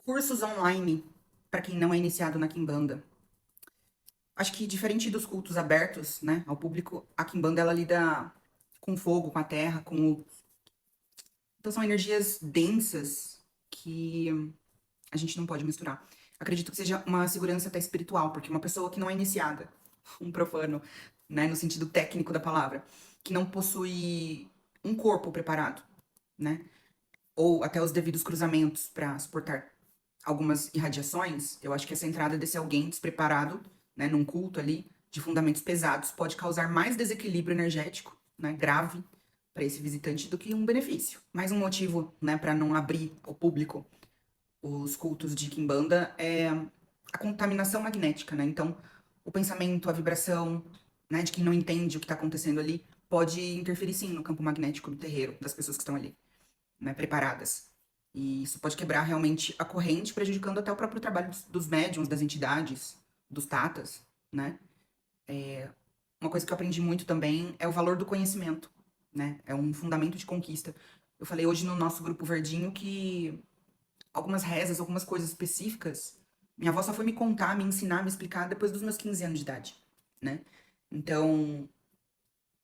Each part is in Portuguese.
Cursos online para quem não é iniciado na Kimbanda. Acho que diferente dos cultos abertos, né, ao público, a Kimbanda ela lida com fogo, com a terra, então são energias densas que a gente não pode misturar. Acredito que seja uma segurança até espiritual, porque uma pessoa que não é iniciada, um profano, né, no sentido técnico da palavra, que não possui um corpo preparado, né, ou até os devidos cruzamentos para suportar algumas irradiações, eu acho que essa entrada desse alguém despreparado, né, num culto ali, de fundamentos pesados, pode causar mais desequilíbrio energético, né, grave para esse visitante do que um benefício. Mais um motivo, né, para não abrir ao público os cultos de Kimbanda é a contaminação magnética, né? Então, o pensamento, a vibração, né, de quem não entende o que está acontecendo ali, pode interferir sim no campo magnético do terreiro, das pessoas que estão ali, né, preparadas. E isso pode quebrar realmente a corrente, prejudicando até o próprio trabalho dos médiums, das entidades, dos tatas, né? Uma coisa que eu aprendi muito também é o valor do conhecimento, né? É um fundamento de conquista. Eu falei hoje no nosso grupo verdinho que algumas rezas, algumas coisas específicas, minha avó só foi me contar, me ensinar, me explicar depois dos meus 15 anos de idade, né? Então,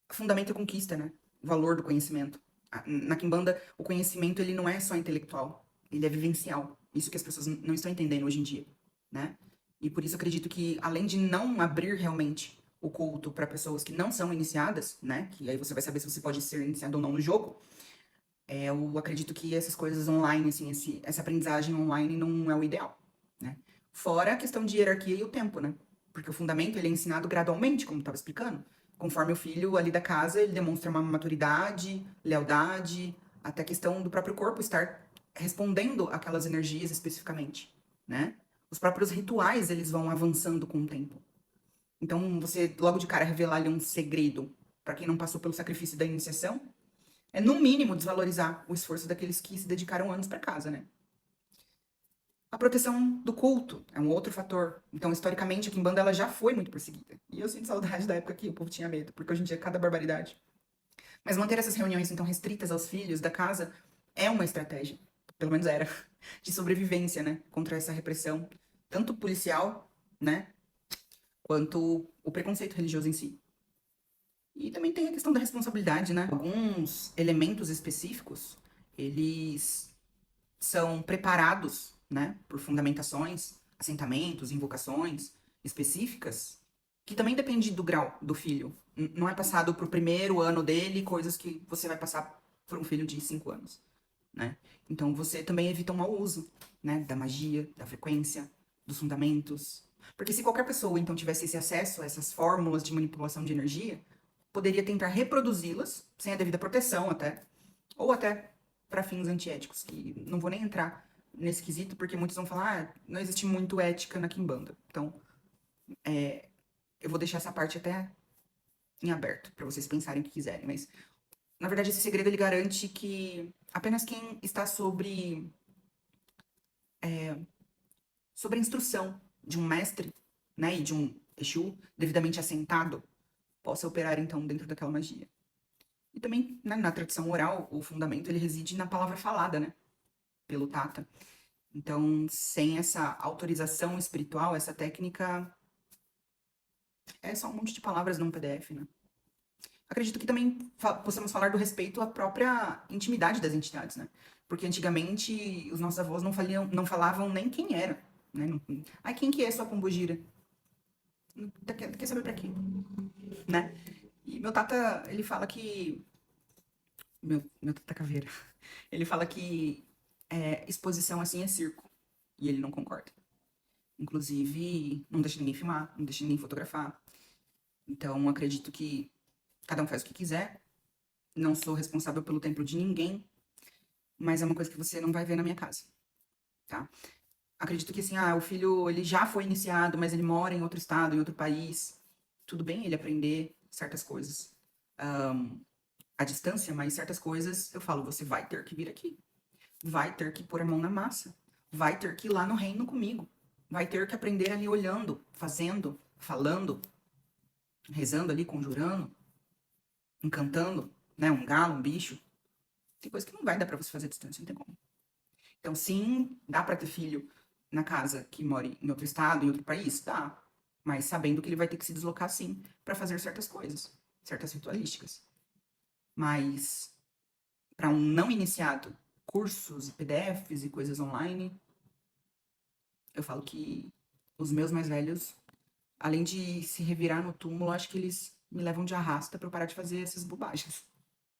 fundamento é conquista, né? O valor do conhecimento. Na Kimbanda, o conhecimento ele não é só intelectual, ele é vivencial. Isso que as pessoas não estão entendendo hoje em dia, né? E por isso eu acredito que, além de não abrir realmente o culto para pessoas que não são iniciadas, né? Que aí você vai saber se você pode ser iniciado ou não no jogo. Eu acredito que essas coisas online, assim, essa aprendizagem online não é o ideal, né? Fora a questão de hierarquia e o tempo, né? Porque o fundamento ele é ensinado gradualmente, como eu estava explicando. Conforme o filho ali da casa, ele demonstra uma maturidade, lealdade, até a questão do próprio corpo estar respondendo aquelas energias especificamente, né? Os próprios rituais, eles vão avançando com o tempo. Então, você logo de cara revelar ali um segredo para quem não passou pelo sacrifício da iniciação, é, no mínimo, desvalorizar o esforço daqueles que se dedicaram anos para casa, né? A proteção do culto é um outro fator. Então, historicamente, a Kimbanda ela já foi muito perseguida. E eu sinto saudade da época que o povo tinha medo, porque hoje em dia é cada barbaridade. Mas manter essas reuniões, então, restritas aos filhos da casa é uma estratégia, pelo menos era, de sobrevivência, né? Contra essa repressão, tanto policial, né? Quanto o preconceito religioso em si. E também tem a questão da responsabilidade, né? Alguns elementos específicos, eles são preparados, né, por fundamentações, assentamentos, invocações específicas, que também depende do grau do filho. Não é passado pro primeiro ano dele coisas que você vai passar por um filho de 5 anos, né? Então você também evita um mau uso, né, da magia, da frequência, dos fundamentos. Porque se qualquer pessoa então tivesse esse acesso a essas fórmulas de manipulação de energia, poderia tentar reproduzi-las sem a devida proteção até, ou até para fins antiéticos, que não vou nem entrar nesse quesito, porque muitos vão falar, ah, não existe muito ética na Kimbanda. Então, eu vou deixar essa parte até em aberto, para vocês pensarem o que quiserem, mas na verdade esse segredo ele garante que apenas quem está sobre a instrução de um mestre, né, e de um Exu devidamente assentado, possa operar então dentro daquela magia. E também, né, na tradição oral, o fundamento ele reside na palavra falada, né, pelo Tata. Então, sem essa autorização espiritual, essa técnica é só um monte de palavras num PDF, né? Acredito que também possamos falar do respeito à própria intimidade das entidades, né? Porque antigamente os nossos avós não falavam nem quem era, né? Ai, quem que é sua pombogira? Quer saber pra quê, né? E meu tata, ele fala que... Meu tata caveira. Ele fala que exposição assim é circo. E ele não concorda. Inclusive, não deixa ninguém filmar, não deixa ninguém fotografar. Então, acredito que cada um faz o que quiser. Não sou responsável pelo templo de ninguém, mas é uma coisa que você não vai ver na minha casa, tá? Acredito que assim, o filho, ele já foi iniciado, mas ele mora em outro estado, em outro país. Tudo bem ele aprender certas coisas à distância, mas certas coisas eu falo, você vai ter que vir aqui. Vai ter que pôr a mão na massa. Vai ter que ir lá no reino comigo. Vai ter que aprender ali olhando, fazendo, falando, rezando ali, conjurando, encantando, né? Um galo, um bicho. Tem coisa que não vai dar pra você fazer à distância, não tem como. Então, sim, dá para ter filho na casa que mora em outro estado, em outro país? Dá. Mas sabendo que ele vai ter que se deslocar, sim, para fazer certas coisas, certas ritualísticas. Mas, para um não iniciado, cursos e PDFs e coisas online, eu falo que os meus mais velhos, além de se revirar no túmulo, acho que eles me levam de arrasta para eu parar de fazer essas bobagens.